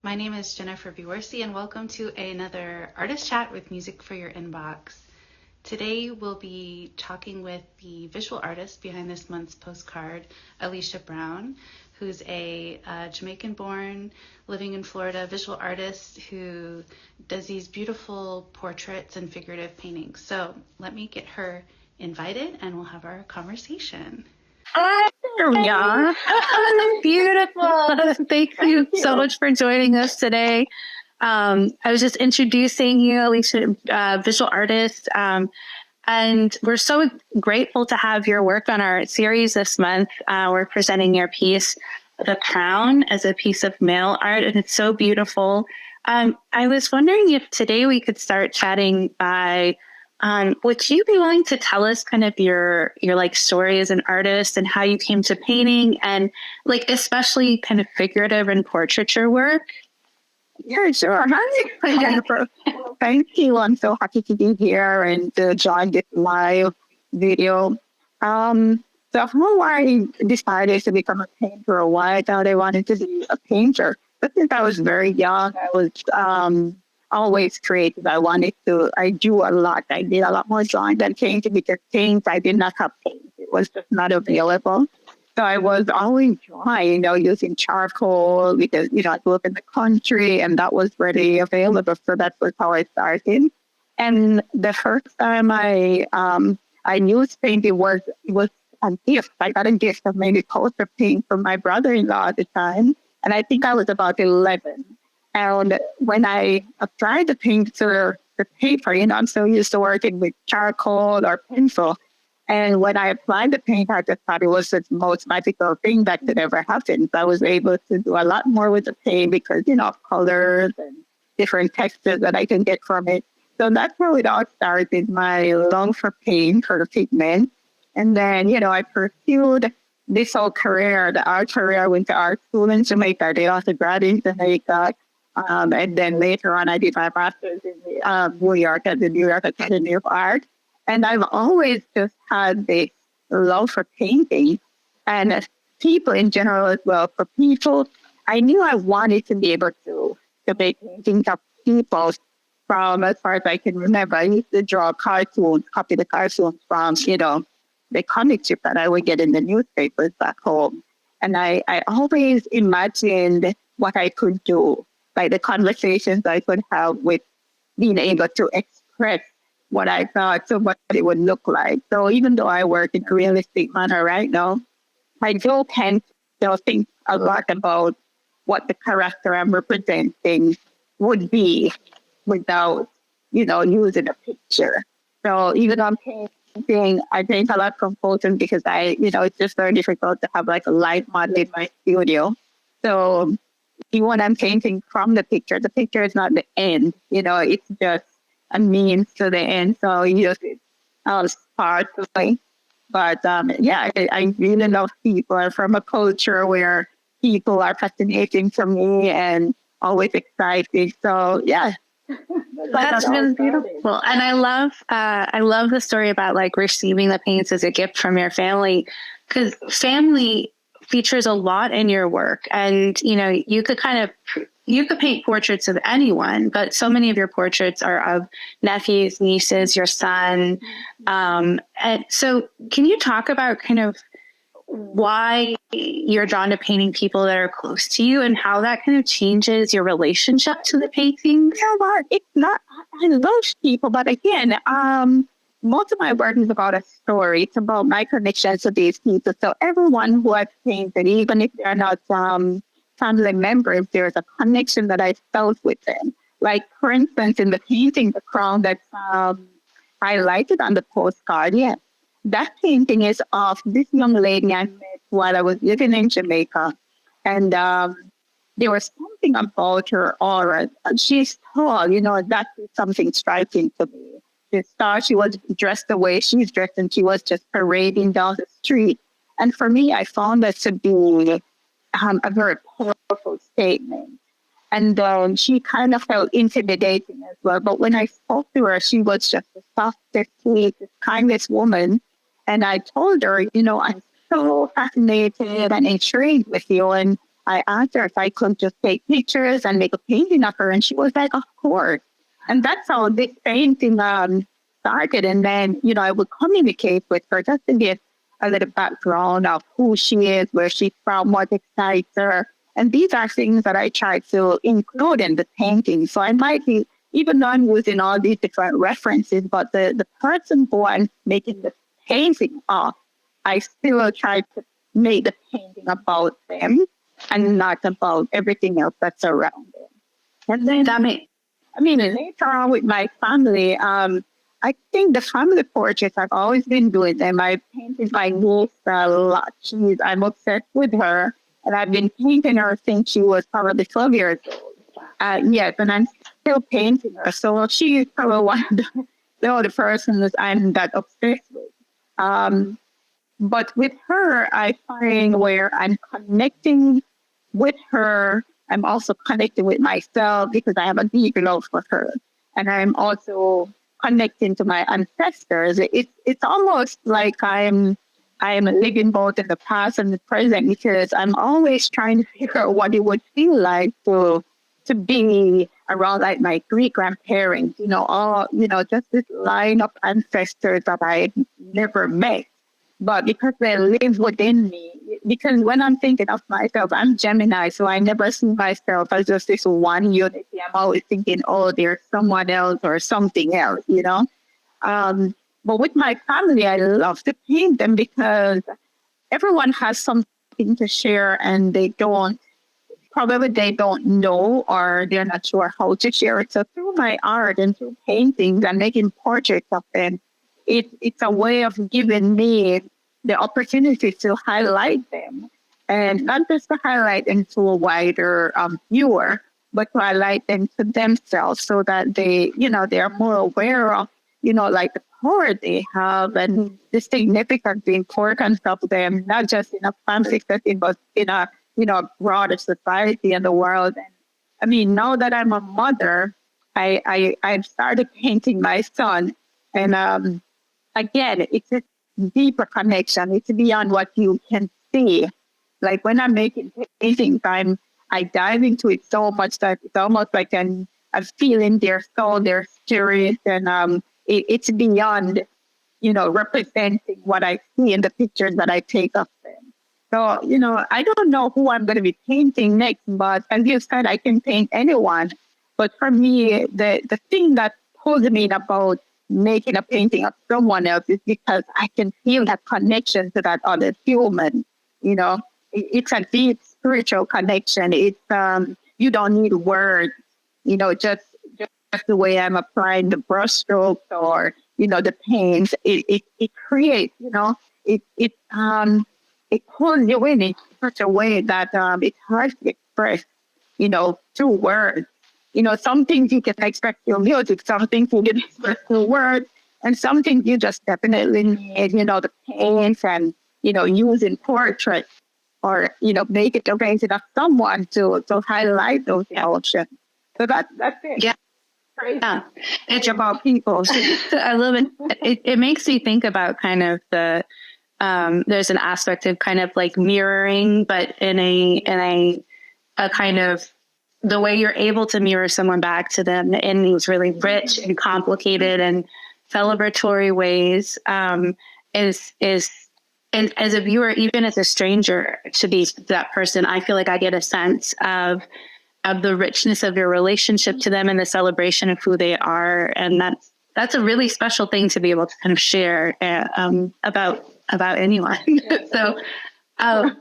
My name is Jennifer Biorsi, and welcome to another Artist Chat with Music for Your Inbox. Today we'll be talking with the visual artist behind this month's postcard, Alicia Brown, who's a Jamaican-born, living in Florida visual artist who does these beautiful portraits and figurative paintings. So let me get her invited and we'll have our conversation. Hi, there we are. Beautiful. Thank you so much for joining us today. I was just introducing you, Alicia, visual artist. And we're so grateful to have your work on our series this month. We're presenting your piece, The Crown, as a piece of mail art, and it's so beautiful. I was wondering if today we could start chatting by would you be willing to tell us kind of your like story as an artist and how you came to painting and like especially kind of figurative and portraiture work? Yeah, sure. Hi, Jennifer. Thank you. I'm so happy to be here and to join this live video. So how I decided to become a painter, or why I thought I wanted to be a painter. But since I was very young, I was always creative. I do a lot. I did a lot more drawing than painting because paint, I did not have paint. It was just not available. So I was always drawing, using charcoal because, I grew up in the country and that was readily available. So that was how I started. And the first time I used painting was a gift. I got a gift of maybe poster paint from my brother-in-law at the time. And I think I was about 11. And when I applied the paint to the paper, I'm so used to working with charcoal or pencil. And when I applied the paint, I just thought it was the most magical thing that could ever happen. So I was able to do a lot more with the paint because, of colors and different textures that I can get from it. So that's how it all started, my love for paint, for the pigment. And then, I pursued this whole career, the art career. I went to art school in Jamaica. I did also graduate in Jamaica. And then later on, I did my master's in New York at the New York Academy of Art. And I've always just had this love for painting and people in general as well. For people, I knew I wanted to be able to make paintings of people from as far as I can remember. I used to draw cartoons, copy the cartoons from, the comic strip that I would get in the newspapers back home. And I always imagined what I could do, like the conversations I could have with being able to express what I thought, so what it would look like. So even though I work in a realistic manner right now, I do tend to think a lot about what the character I'm representing would be without, using a picture. So even though I'm painting, I paint a lot from photos because it's just very difficult to have like a light model in my studio. So even when I'm painting from the picture is not the end, it's just a means to the end. So it's part of me. But I really love people. I'm from a culture where people are fascinating to me and always exciting. So yeah. That's really beautiful. And I love the story about like receiving the paints as a gift from your family, because family features a lot in your work. And, you could paint portraits of anyone, but so many of your portraits are of nephews, nieces, your son. And so can you talk about kind of why you're drawn to painting people that are close to you and how that kind of changes your relationship to the paintings? It's not, I love people, but again, most of my work is about a story. It's about my connections to these people. So everyone who I've painted, even if they're not family members, there's a connection that I felt with them. Like, for instance, in the painting, The Crown that's highlighted on the postcard, yes. That painting is of this young lady I met while I was living in Jamaica. And there was something about her aura. She's tall, that is something striking to me. She was dressed the way she's dressed, and she was just parading down the street. And for me, I found that to be a very powerful statement. And she kind of felt intimidating as well. But when I spoke to her, she was just the softest, sweetest, kindest woman. And I told her, I'm so fascinated and intrigued with you. And I asked her if I could just take pictures and make a painting of her, and she was like, "Of course." And that's how this painting started. And then, I would communicate with her just to get a little background of who she is, where she's from, what excites her. And these are things that I try to include in the painting. So I might be, even though I'm using all these different references, but the person who I'm making the painting of, I still try to make the painting about them and not about everything else that's around them. And then, later on with my family, I think the family portraits, I've always been doing them. I painted my niece a lot. I'm obsessed with her, and I've been painting her since she was probably 12 years old. Yes, and I'm still painting her. So she is probably one of the other persons I'm that obsessed with. But with her, I find where I'm connecting with her, I'm also connecting with myself because I have a deep love for her. And I'm also connecting to my ancestors. It's almost like I'm living both in the past and the present because I'm always trying to figure out what it would feel like to be around like my great grandparents, just this line of ancestors that I never met. But because they live within me, because when I'm thinking of myself, I'm Gemini, so I never see myself as just this one unity. I'm always thinking, oh, there's someone else or something else, But with my family, I love to paint them because everyone has something to share and they don't know or they're not sure how to share it. So through my art and through paintings and making portraits of them, it's a way of giving me the opportunity to highlight them. And not just to highlight them to a wider viewer, but to highlight them to themselves so that they're more aware of, like the power they have and the significance, the importance of them, not just in a family setting, but in a, broader society and the world. And now that I'm a mother, I've started painting my son. And again, it's a deeper connection. It's beyond what you can see. Like when I'm making paintings, I dive into it so much that it's almost like I'm feeling their soul, their spirit, and it's beyond, representing what I see in the pictures that I take of them. So, I don't know who I'm going to be painting next, but as you said, I can paint anyone. But for me, the thing that pulls me about making a painting of someone else is because I can feel that connection to that other human. It's a deep spiritual connection. It's you don't need words. Just the way I'm applying the brushstrokes or the paints. It creates. It pulls you in such a way that it's hard to express. Through words. Some things you can express through music, some things you can express through words, and some things you just definitely need, the paints and, using portraits or, make it a painting of someone to highlight those emotions. So that's it. Yeah. Crazy. Yeah. It's about people. I love it. It makes me think about kind of there's an aspect of kind of like mirroring, but in a kind of the way you're able to mirror someone back to them in these really rich and complicated and celebratory ways is and as a viewer, even as a stranger to be that person, I feel like I get a sense of the richness of your relationship to them and the celebration of who they are. And that's a really special thing to be able to kind of share about anyone. So so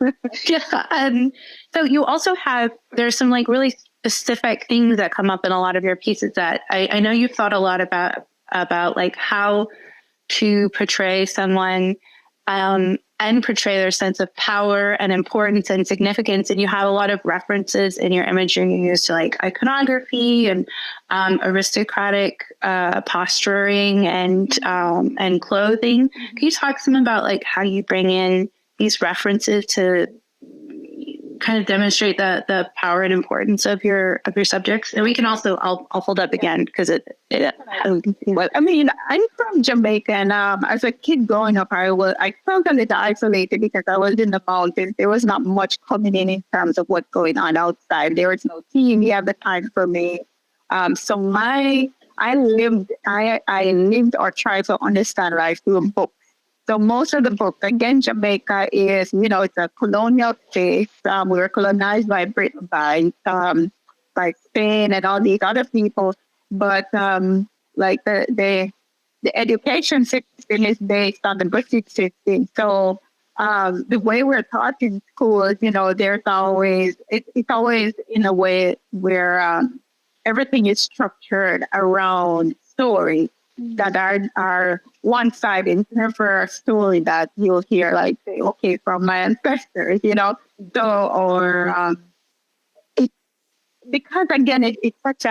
you also there's some like really specific things that come up in a lot of your pieces that I know you've thought a lot about like how to portray someone and portray their sense of power and importance and significance. And you have a lot of references in your imagery you use to like iconography and aristocratic posturing and clothing. Can you talk some about like how you bring in these references to kind of demonstrate the power and importance of your subjects. And we can also, I'll hold up again because well, I mean, I'm from Jamaica, and as a kid growing up, I felt a little isolated because I was in the mountains. There was not much coming in terms of what's going on outside. There was no TV at the time for me. So I lived or tried to understand life through books. So most of the books, again, Jamaica is, it's a colonial state. We were colonized by Britain, by Spain and all these other people. But like the education system is based on the British system. So the way we're taught in schools, there's always, it's always in a way where everything is structured around stories that are one-sided, never a story that you'll hear like, say, okay, from my ancestors, So, or it, because again, it's such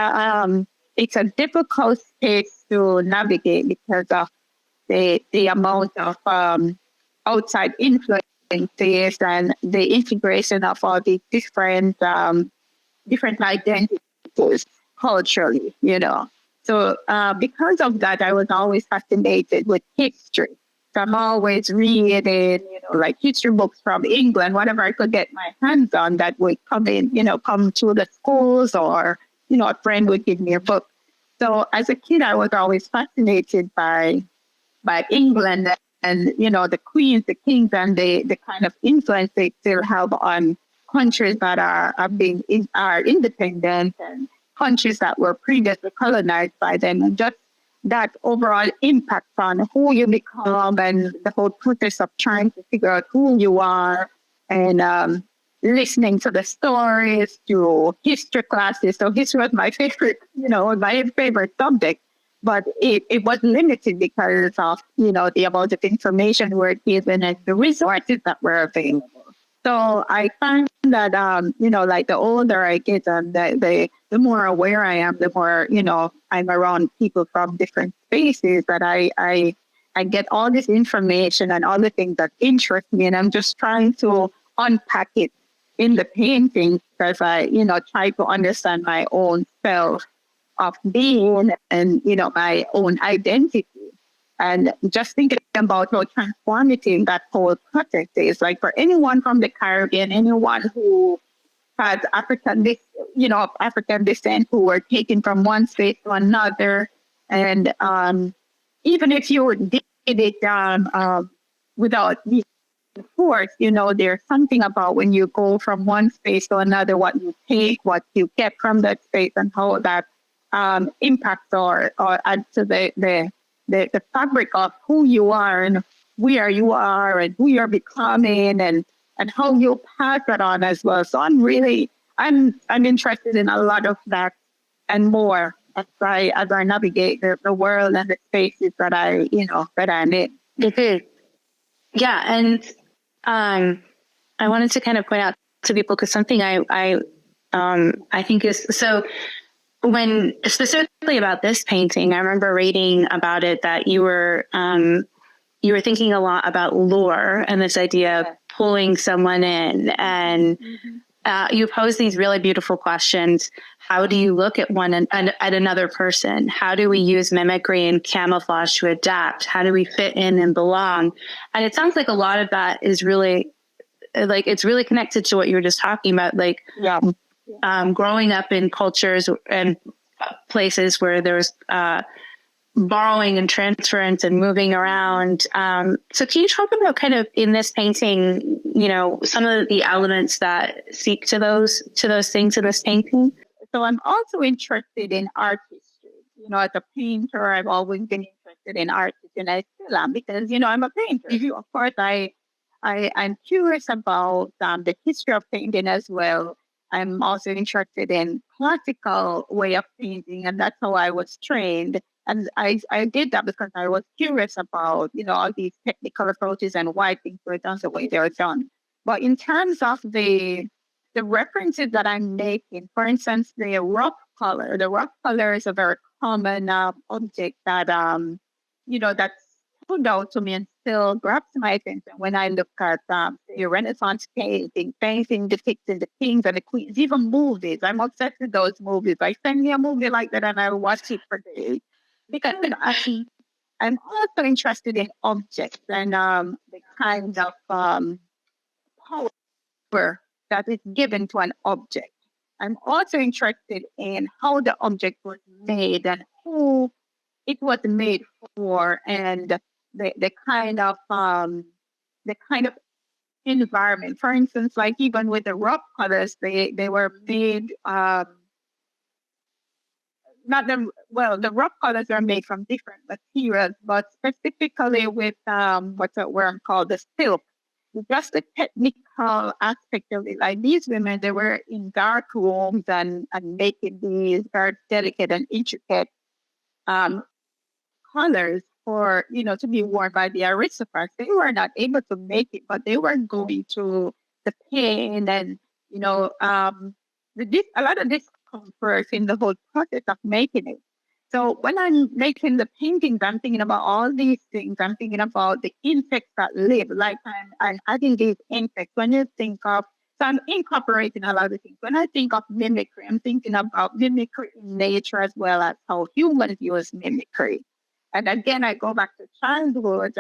it's a difficult space to navigate because of the amount of outside influences and the integration of all these different identities culturally. So because of that, I was always fascinated with history. So I'm always reading, like history books from England, whatever I could get my hands on that would come to the schools, or, a friend would give me a book. So as a kid, I was always fascinated by England and, the queens, the kings, and the kind of influence they still have on countries that are independent, and countries that were previously colonized by them, and just that overall impact on who you become and the whole process of trying to figure out who you are, and listening to the stories through history classes. So history was my favorite, my favorite subject, but it was limited because of, the amount of information we were given and the resources that were available. So I find that, like the older I get, and the more aware I am, the more, I'm around people from different spaces, that I get all this information and all the things that interest me. And I'm just trying to unpack it in the painting because I, try to understand my own self of being and, my own identity. And just thinking about how transformative that whole project is. Like for anyone from the Caribbean, anyone who has African descent, who were taken from one space to another. And even if you did it without being forced, there's something about when you go from one space to another, what you take, what you get from that space, and how that impacts or adds to the fabric of who you are and where you are and who you're becoming, and how you pass that on as well. So I'm interested in a lot of that and more as I navigate the world and the spaces that I'm in. Mm-hmm. Yeah, and I wanted to kind of point out to people, because something I think is so. When specifically about this painting, I remember reading about it that you were thinking a lot about lure and this idea of pulling someone in, and you pose these really beautiful questions. How do you look at at another person? How do we use mimicry and camouflage to adapt? How do we fit in and belong? And it sounds like a lot of that is really, like, it's really connected to what you were just talking about, like. Yeah. Growing up in cultures and places where there's borrowing and transference and moving around. So can you talk about kind of in this painting, some of the elements that speak to those things in this painting? So I'm also interested in art history. As a painter, I've always been interested in art, and I still am, because, I'm a painter. Mm-hmm. Of course, I'm curious about the history of painting as well. I'm also interested in classical way of painting, and that's how I was trained. And I did that because I was curious about, all these technical approaches and why things were done the way they were done. But in terms of the references that I'm making, for instance, the rough color is a very common object that, that's stood out to me and still grabs my attention when I look at the Renaissance painting depicting the kings and the queens, even movies. I'm obsessed with those movies. I send me a movie like that and I watch it for days. Because I'm also interested in objects and the kind of power that is given to an object. I'm also interested in how the object was made and who it was made for, and the kind of environment. For instance, like even with the rock colors, they were made not the well, the rock colors are made from different materials, but specifically with what's that word called the silk. Just the technical aspect of it. Like these women, they were in dark rooms and making these very delicate and intricate um, colors for to be worn by the aristocrats. They were not able to make it, but they were going through the pain and you know a lot of discomfort in the whole process of making it. So when I'm making the paintings, I'm thinking about all these things. I'm thinking about the insects that live. Like I'm adding these insects. When you think of so I'm incorporating a lot of things. When I think of mimicry, I'm thinking about mimicry in nature as well as how humans use mimicry. And again, I go back to childhood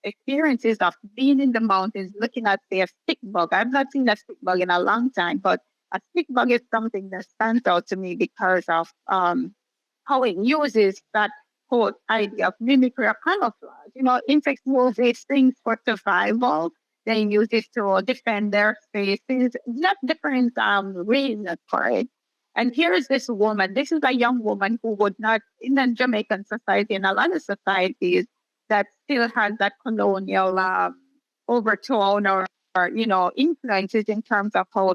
experiences of being in the mountains, looking at, say, a stick bug. I've not seen a stick bug in a long time, but a stick bug is something that stands out to me because of how it uses that whole idea of mimicry or camouflage. Insects use these things for survival. They use it to defend their spaces. Not different reasons for it. And here is this woman. This is a young woman who would not, in the Jamaican society and a lot of societies that still has that colonial overtone or influences in terms of how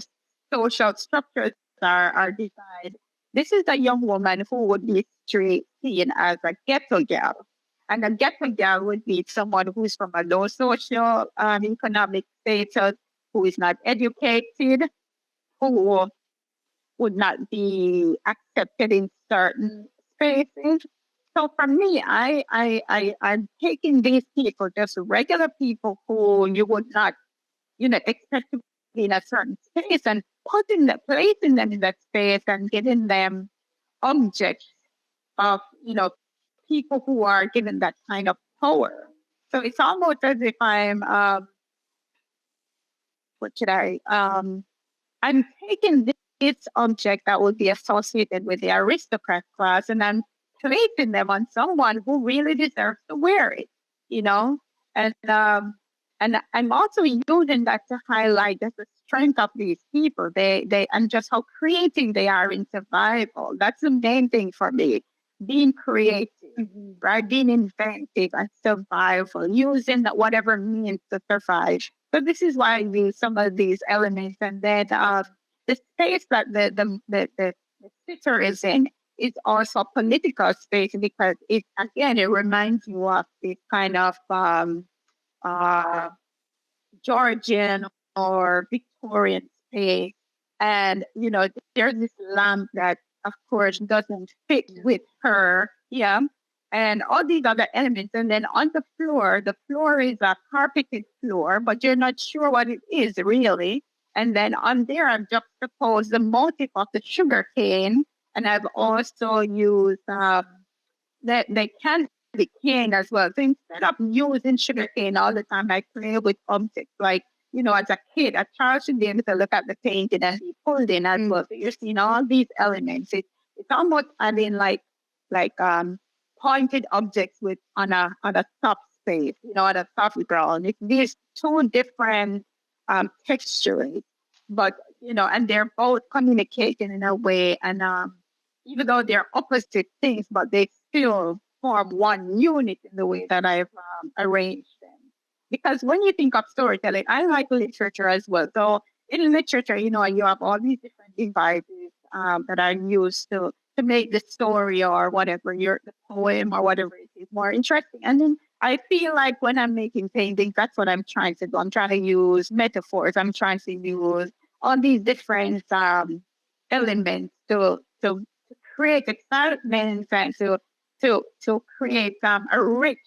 social structures are designed. This is a young woman who would be seen as a ghetto girl. And a ghetto girl would be someone who's from a low social economic status, who is not educated, who would not be accepted in certain spaces. So for me, I'm taking these people, just regular people who you would not, expect to be in a certain space and placing them in that space and giving them objects of, people who are given that kind of power. So it's almost as if what should I'm taking this object that would be associated with the aristocrat class and I'm placing them on someone who really deserves to wear it, you know? And I'm also using that to highlight just the strength of these people. They and just how creative they are in survival. That's the main thing for me. Being creative, right? Being inventive and survival, using whatever means to survive. So this is why I use some of these elements, and then the space that the sitter is in is also political space because it reminds you of this kind of uh, Georgian or Victorian space. And, there's this lamp that, of course, doesn't fit with her. Yeah. And all these other elements. And then on the floor is a carpeted floor, but you're not sure what it is really. And then on there, I've juxtaposed the motif of the sugar cane. And I've also used they can be cane as well. So instead of using sugar cane all the time, I play with objects like, as a kid, a child should be able to look at the painting and be pulled in as well. So you're seeing all these elements. It's almost adding like pointed objects with on a soft space, on a soft ground. It's these two different textures, but and they're both communicating in a way and even though they're opposite things, but they still form one unit in the way that I've arranged them. Because when you think of storytelling, I like literature as well. So in literature, you have all these different devices that are used to make the story or whatever, the poem or whatever it is more interesting. And then I feel like when I'm making paintings, that's what I'm trying to do. I'm trying to use metaphors. I'm trying to use all these different elements to create excitement and to create a rich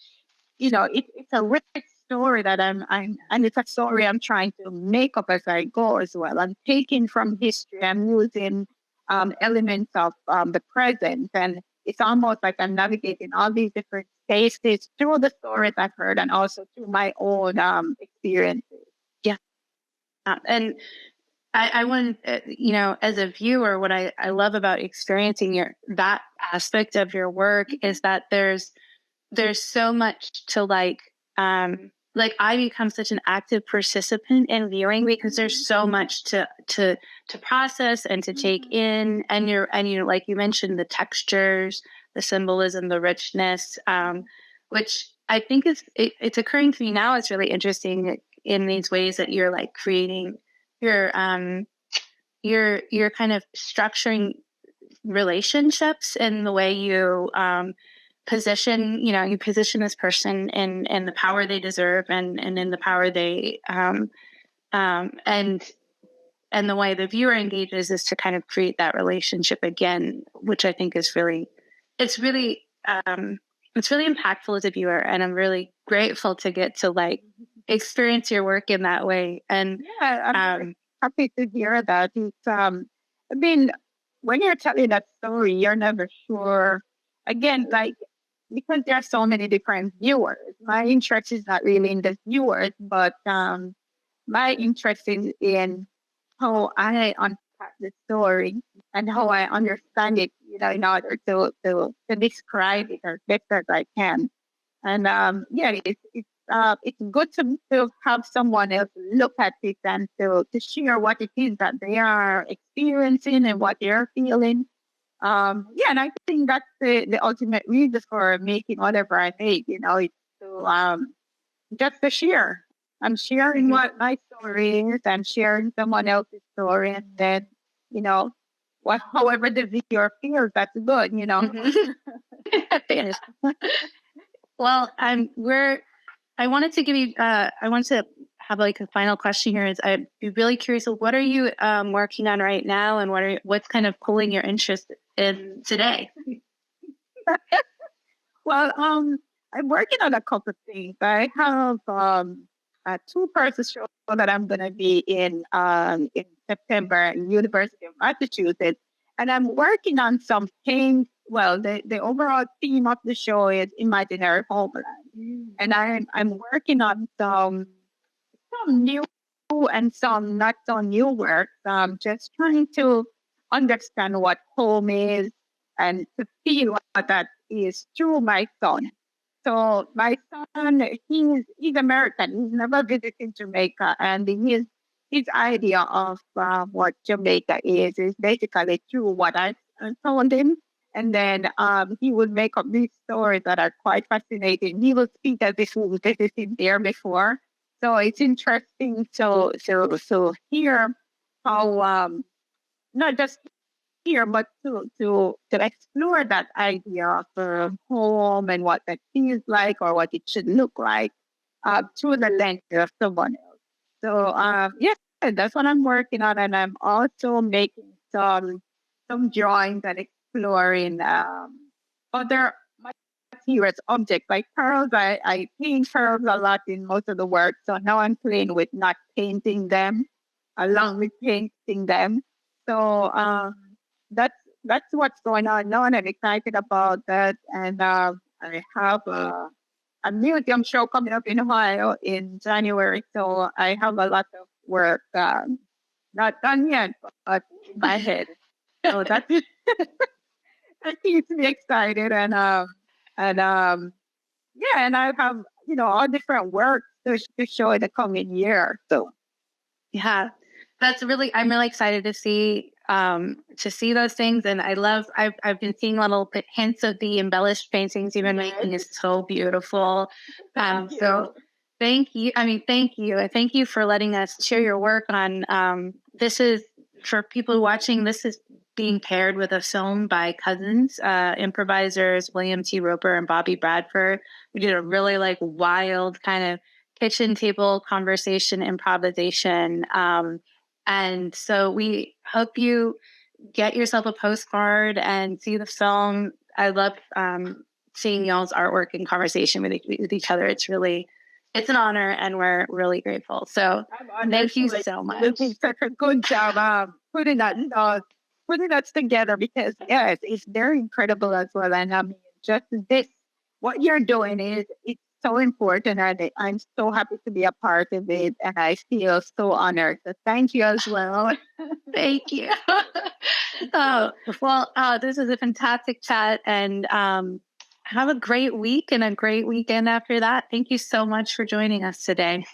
it's a rich story that and it's a story I'm trying to make up as I go as well. I'm taking from history. I'm using elements of the present, and it's almost like I'm navigating all these different spaces through the stories I've heard, and also through my own experiences. Yeah. And I want, as a viewer, what I love about experiencing that aspect of your work is that there's so much to like I become such an active participant in viewing because there's so much to process and to take in, and like you mentioned, the textures, the symbolism, the richness, which I think it's occurring to me now. It's really interesting in these ways that you're like creating your you're kind of structuring relationships in the way you you position this person in the power they deserve and in the power they and the way the viewer engages is to kind of create that relationship again, which I think is really it's really impactful as a viewer, and I'm really grateful to get to like experience your work in that way. And Yeah, I'm happy to hear that. It's I mean, when you're telling that story, you're never sure. Again, like because there are so many different viewers. My interest is not really in the viewers, but my interest is in how I unpack the story and how I understand it, in order to describe it as best as I can. And yeah, it's good to have someone else look at it and to share what it is that they are experiencing and what they're feeling. Yeah, and I think that's the ultimate reason for making whatever I make. It's to just to share. I'm sharing what my story is. I'm sharing someone else's story, and then you know, however the viewer feels, that's good. Mhm. Yes. Well, I wanted to give you. I wanted to have like a final question here. Is I'd be really curious. What are you working on right now, and what's kind of pulling your interest in today? Well, I'm working on a couple of things. I have a two-person show that I'm going to be in September at University of Massachusetts, and I'm working on some things. Well, the overall theme of the show is imaginary homeland, and I'm working on some new and some not so new work. Just trying to understand what home is and to feel what that is through my son. So my son, he's American. He's never visited Jamaica, and his idea of what Jamaica is basically through what I told him. And then he would make up these stories that are quite fascinating. He will speak as if he was visited there before. So it's interesting to hear how not just here, but to explore that idea of home and what that feels like or what it should look like through the lens of someone else. So yeah, that's what I'm working on, and I'm also making some drawings and exploring other materials, objects like pearls. I paint pearls a lot in most of the work, so now I'm playing with not painting them along with painting them. So that's that's what's going on now, and I'm excited about that. And I have a museum show coming up in Ohio in January, so I have a lot of work not done yet, but in my head. So that's that keeps me excited, and yeah, and I have all different work to show in the coming year. So Yeah, I'm really excited to see those things. And I've been seeing little hints of the embellished paintings you've been making. Is so beautiful. So thank you. I mean, thank you. And thank you for letting us share your work on, this is for people watching. This is being paired with a film by cousins, improvisers, William T. Roper and Bobby Bradford. We did a really like wild kind of kitchen table conversation improvisation. And so we hope you get yourself a postcard and see the film. I love seeing y'all's artwork and conversation with each other. It's an honor, and we're really grateful. So thank you so much. This is such a good job putting us together, because yes, it's very incredible as well. And I mean, just this, what you're doing it's so important, and I'm so happy to be a part of it, and I feel so honored. So thank you as well. Thank you. This is a fantastic chat, and have a great week and a great weekend after that. Thank you so much for joining us today.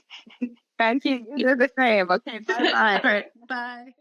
Thank you. You do the same. Okay, bye-bye. All right, bye.